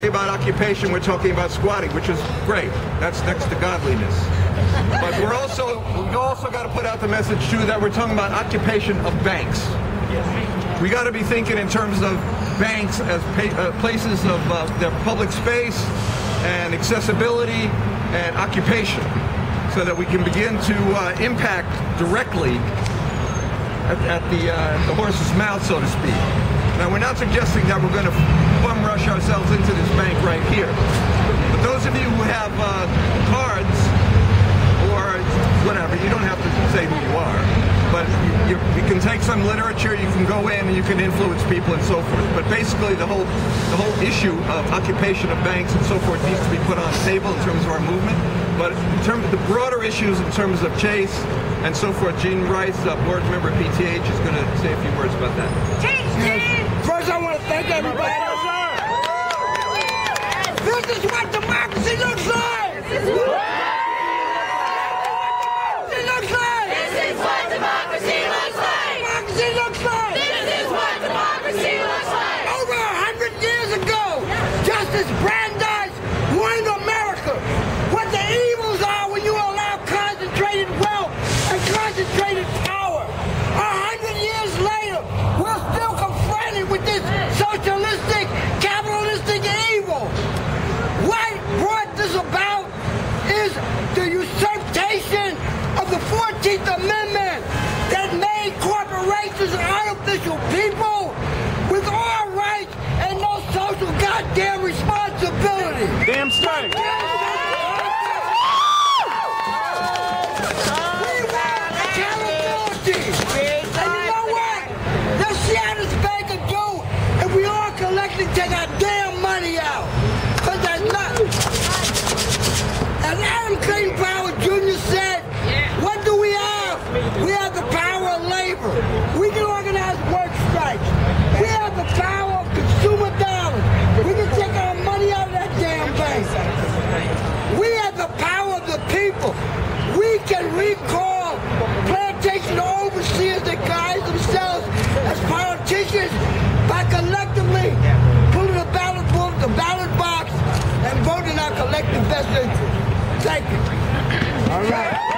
About occupation, we're talking about squatting, which is great. That's next to godliness. But we've also got to put out the message too that we're talking about occupation of banks. We got to be thinking in terms of banks as places of their public space and accessibility and occupation, so that we can begin to impact directly at the horse's mouth, so to speak. Now, we're not suggesting that we're going to bum rush ourselves into this bank right here. But those of you who have cards or whatever, you don't have to say who you are, but you can take some literature, you can go in and you can influence people and so forth. But basically the whole issue of occupation of banks and so forth needs to be put on the table in terms of our movement. But in terms of the broader issues, in terms of Chase and so forth, Gene Rice, board member of PTH, is going to say a few words about that. First, I want to thank everybody. This is what democracy looks like. This is what democracy looks like. Democracy looks like. This is what democracy looks like. Over 100 years ago, Justice Brandeis warned America what the evils are when you allow concentrated wealth and concentrated power. 100 years later, we're still confronted with this socialistic, capitalistic evil. What brought this about is the usurpation of the 14th Amendment that made corporations artificial people with all rights and no social goddamn responsibility. Damn straight. We want accountability. And you know what? Let's see how this bank can do if we all collectively take our damn money out. Because there's nothing. As Adam Clayton Powell Jr. said, what do we have? We have the power of labor. We can organize work strikes. We have the power of consumer dollars. We can take our money out of that damn bank. We have the power of the people. We can recall plantation overseers that guise themselves as politicians by collectively pulling the ballot box and voting our collective best interest. Thank you. All right.